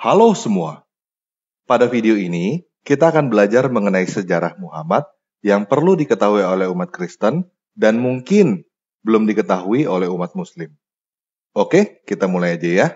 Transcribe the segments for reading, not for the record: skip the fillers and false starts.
Halo semua, pada video ini kita akan belajar mengenai sejarah Muhammad yang perlu diketahui oleh umat Kristen dan mungkin belum diketahui oleh umat Muslim. Oke, kita mulai aja ya.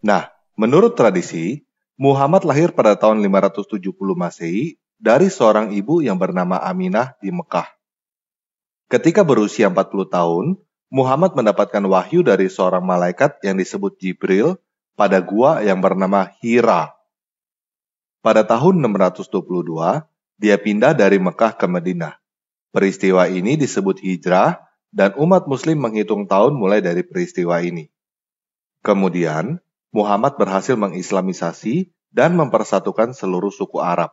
Nah, menurut tradisi, Muhammad lahir pada tahun 570 Masehi dari seorang ibu yang bernama Aminah di Mekah. Ketika berusia 40 tahun, Muhammad mendapatkan wahyu dari seorang malaikat yang disebut Jibril pada gua yang bernama Hira. Pada tahun 622, dia pindah dari Mekah ke Madinah. Peristiwa ini disebut hijrah dan umat muslim menghitung tahun mulai dari peristiwa ini. Kemudian, Muhammad berhasil mengislamisasi dan mempersatukan seluruh suku Arab.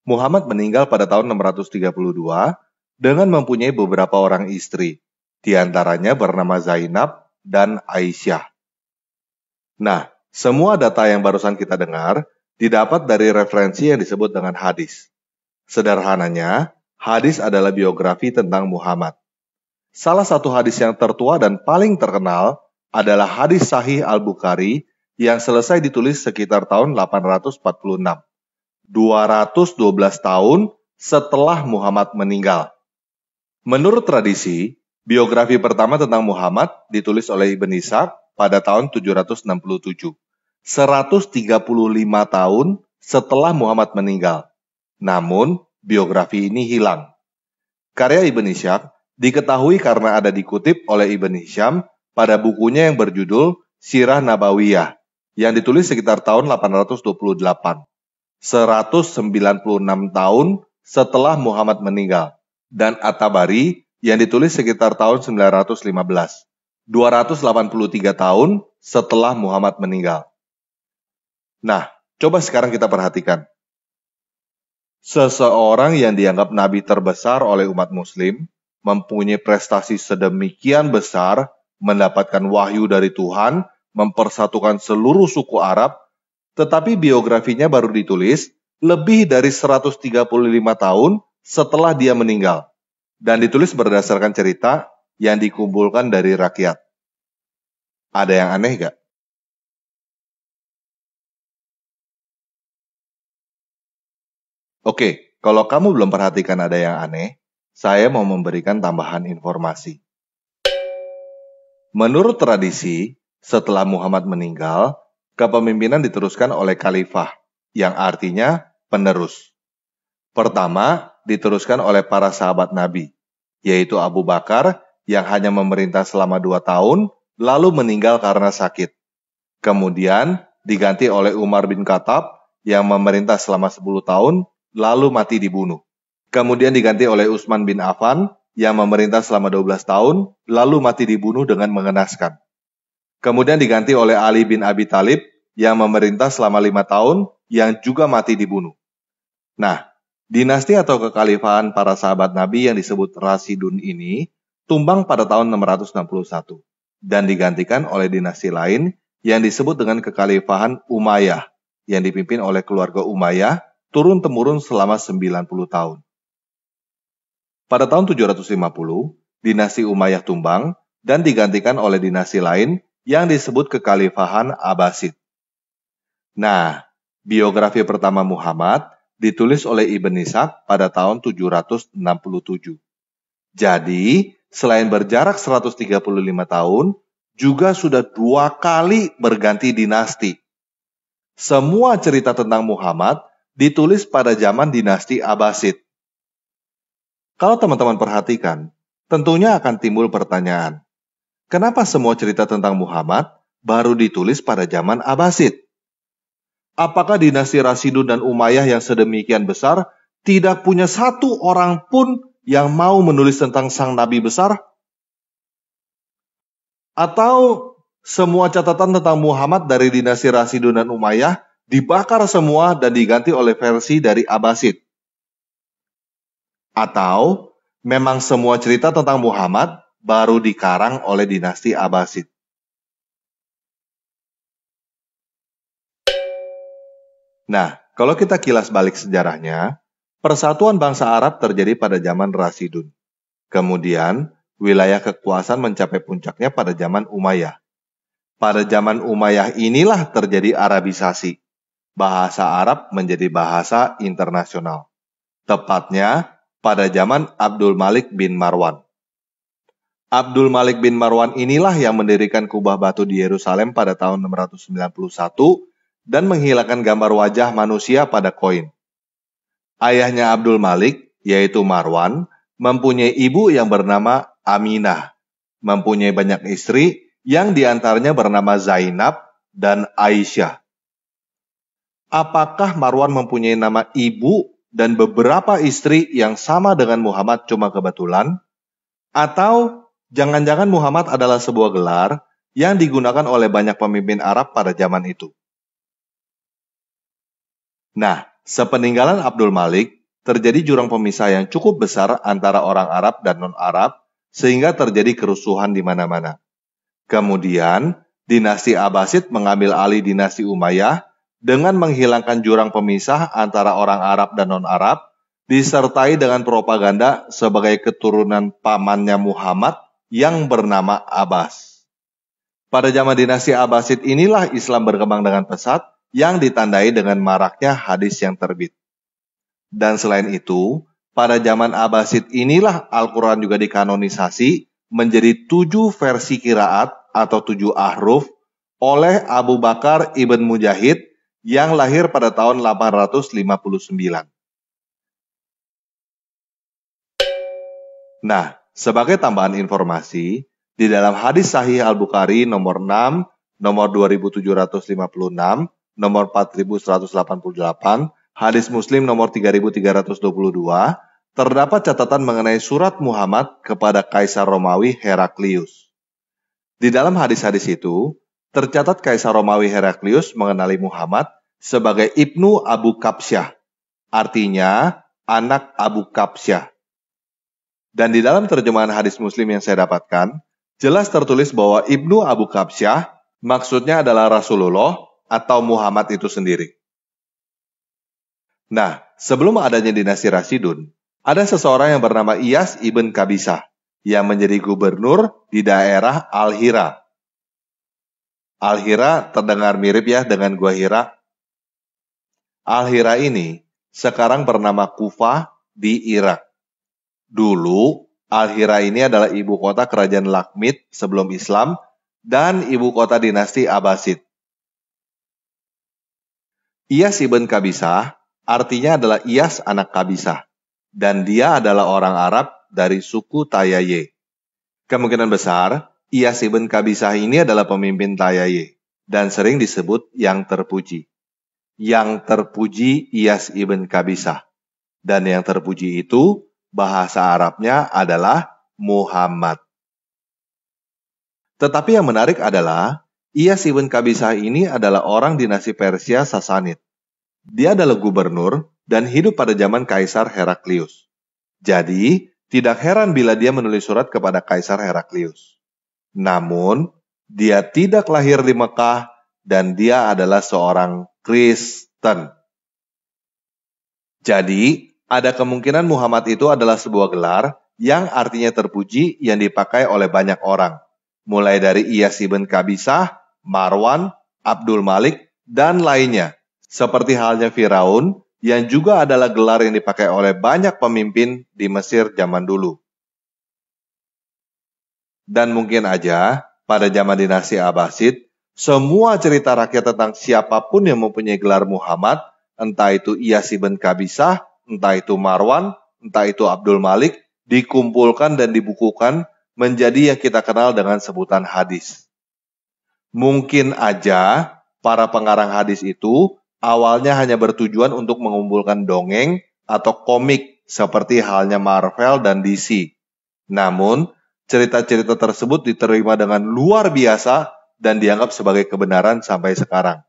Muhammad meninggal pada tahun 632 dengan mempunyai beberapa orang istri, di antaranya bernama Zainab dan Aisyah. Nah, semua data yang barusan kita dengar didapat dari referensi yang disebut dengan hadis. Sederhananya, hadis adalah biografi tentang Muhammad. Salah satu hadis yang tertua dan paling terkenal adalah hadis Sahih Al-Bukhari yang selesai ditulis sekitar tahun 846, 212 tahun setelah Muhammad meninggal. Menurut tradisi, biografi pertama tentang Muhammad ditulis oleh Ibn Ishaq pada tahun 767, 135 tahun setelah Muhammad meninggal. Namun, biografi ini hilang. Karya Ibn Ishaq diketahui karena ada dikutip oleh Ibn Hisham pada bukunya yang berjudul Sirah Nabawiyah, yang ditulis sekitar tahun 828, 196 tahun setelah Muhammad meninggal, dan At-Tabari yang ditulis sekitar tahun 915, 283 tahun setelah Muhammad meninggal. Nah, coba sekarang kita perhatikan. Seseorang yang dianggap nabi terbesar oleh umat muslim, mempunyai prestasi sedemikian besar, mendapatkan wahyu dari Tuhan, mempersatukan seluruh suku Arab, tetapi biografinya baru ditulis lebih dari 135 tahun setelah dia meninggal, dan ditulis berdasarkan cerita yang dikumpulkan dari rakyat. Ada yang aneh gak? Oke, kalau kamu belum perhatikan ada yang aneh, saya mau memberikan tambahan informasi. Menurut tradisi, setelah Muhammad meninggal, kepemimpinan diteruskan oleh khalifah, yang artinya penerus. Pertama, diteruskan oleh para sahabat Nabi, yaitu Abu Bakar yang hanya memerintah selama 2 tahun, lalu meninggal karena sakit. Kemudian, diganti oleh Umar bin Khattab yang memerintah selama 10 tahun, lalu mati dibunuh. Kemudian diganti oleh Utsman bin Affan yang memerintah selama 12 tahun, lalu mati dibunuh dengan mengenaskan. Kemudian diganti oleh Ali bin Abi Thalib yang memerintah selama 5 tahun, yang juga mati dibunuh. Nah, dinasti atau kekhalifahan para sahabat Nabi yang disebut Rasidun ini tumbang pada tahun 661 dan digantikan oleh dinasti lain yang disebut dengan kekhalifahan Umayyah yang dipimpin oleh keluarga Umayyah turun-temurun selama 90 tahun. Pada tahun 750, dinasti Umayyah tumbang dan digantikan oleh dinasti lain yang disebut kekhalifahan Abbasid. Nah, biografi pertama Muhammad ditulis oleh Ibn Ishaq pada tahun 767. Jadi, selain berjarak 135 tahun, juga sudah 2 kali berganti dinasti. Semua cerita tentang Muhammad ditulis pada zaman dinasti Abbasid. Kalau teman-teman perhatikan, tentunya akan timbul pertanyaan, kenapa semua cerita tentang Muhammad baru ditulis pada zaman Abbasid? Apakah dinasti Rasidun dan Umayyah yang sedemikian besar tidak punya satu orang pun yang mau menulis tentang sang nabi besar? Atau semua catatan tentang Muhammad dari dinasti Rasidun dan Umayyah dibakar semua dan diganti oleh versi dari Abbasid? Atau memang semua cerita tentang Muhammad baru dikarang oleh dinasti Abbasid? Nah, kalau kita kilas balik sejarahnya, persatuan bangsa Arab terjadi pada zaman Rasidun. Kemudian, wilayah kekuasaan mencapai puncaknya pada zaman Umayyah. Pada zaman Umayyah inilah terjadi Arabisasi. Bahasa Arab menjadi bahasa internasional. Tepatnya pada zaman Abdul Malik bin Marwan. Abdul Malik bin Marwan inilah yang mendirikan kubah batu di Yerusalem pada tahun 691 dan menghilangkan gambar wajah manusia pada koin. Ayahnya Abdul Malik, yaitu Marwan, mempunyai ibu yang bernama Aminah, mempunyai banyak istri yang diantaranya bernama Zainab dan Aisyah. Apakah Marwan mempunyai nama ibu dan beberapa istri yang sama dengan Muhammad cuma kebetulan? Atau jangan-jangan Muhammad adalah sebuah gelar yang digunakan oleh banyak pemimpin Arab pada zaman itu? Nah, sepeninggalan Abdul Malik, terjadi jurang pemisah yang cukup besar antara orang Arab dan non-Arab, sehingga terjadi kerusuhan di mana-mana. Kemudian, dinasti Abbasid mengambil alih dinasti Umayyah dengan menghilangkan jurang pemisah antara orang Arab dan non-Arab, disertai dengan propaganda sebagai keturunan pamannya Muhammad yang bernama Abbas. Pada zaman dinasti Abbasid inilah Islam berkembang dengan pesat, yang ditandai dengan maraknya hadis yang terbit. Dan selain itu, pada zaman Abbasid inilah Al-Quran juga dikanonisasi menjadi 7 versi qiraat atau 7 ahruf oleh Abu Bakar ibn Mujahid yang lahir pada tahun 859. Nah, sebagai tambahan informasi, di dalam hadis Sahih Al-Bukhari nomor 6, nomor 2756, nomor 4188, hadis Muslim nomor 3322, terdapat catatan mengenai surat Muhammad kepada Kaisar Romawi Heraklius. Di dalam hadis-hadis itu, tercatat Kaisar Romawi Heraklius mengenali Muhammad sebagai Ibnu Abu Kabsyah, artinya anak Abu Kabsyah. Dan di dalam terjemahan hadis Muslim yang saya dapatkan, jelas tertulis bahwa Ibnu Abu Kabsyah maksudnya adalah Rasulullah atau Muhammad itu sendiri. Nah, sebelum adanya dinasti Rasidun, ada seseorang yang bernama Iyas ibn Kabisah yang menjadi gubernur di daerah Al-Hira. Al-Hira terdengar mirip ya dengan Gua Hira. Al-Hira ini sekarang bernama Kufah di Irak. Dulu, Al-Hira ini adalah ibu kota kerajaan Lakhmid sebelum Islam dan ibu kota dinasti Abbasid. Iyas ibn Kabisah artinya adalah Iyas anak Kabisah, dan dia adalah orang Arab dari suku Tayaye. Kemungkinan besar, Iyas ibn Kabisah ini adalah pemimpin Tayaye, dan sering disebut yang terpuji. Yang terpuji Iyas ibn Kabisah, dan yang terpuji itu bahasa Arabnya adalah Muhammad. Tetapi yang menarik adalah, Iyas ibn Kabisah ini adalah orang dinasti Persia Sasanid. Dia adalah gubernur dan hidup pada zaman Kaisar Heraklius. Jadi, tidak heran bila dia menulis surat kepada Kaisar Heraklius. Namun, dia tidak lahir di Mekah dan dia adalah seorang Kristen. Jadi, ada kemungkinan Muhammad itu adalah sebuah gelar yang artinya terpuji yang dipakai oleh banyak orang. Mulai dari Iyas ibn Kabisah, Marwan, Abdul Malik, dan lainnya. Seperti halnya Firaun, yang juga adalah gelar yang dipakai oleh banyak pemimpin di Mesir zaman dulu. Dan mungkin aja, pada zaman dinasti Abbasid, semua cerita rakyat tentang siapapun yang mempunyai gelar Muhammad, entah itu Iyas ibn Kabisah, entah itu Marwan, entah itu Abdul Malik, dikumpulkan dan dibukukan menjadi yang kita kenal dengan sebutan hadis. Mungkin aja para pengarang hadis itu awalnya hanya bertujuan untuk mengumpulkan dongeng atau komik seperti halnya Marvel dan DC. Namun, cerita-cerita tersebut diterima dengan luar biasa dan dianggap sebagai kebenaran sampai sekarang.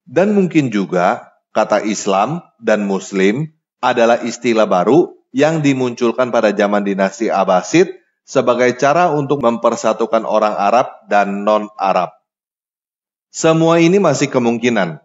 Dan mungkin juga kata Islam dan Muslim adalah istilah baru yang dimunculkan pada zaman dinasti Abbasid sebagai cara untuk mempersatukan orang Arab dan non-Arab. Semua ini masih kemungkinan,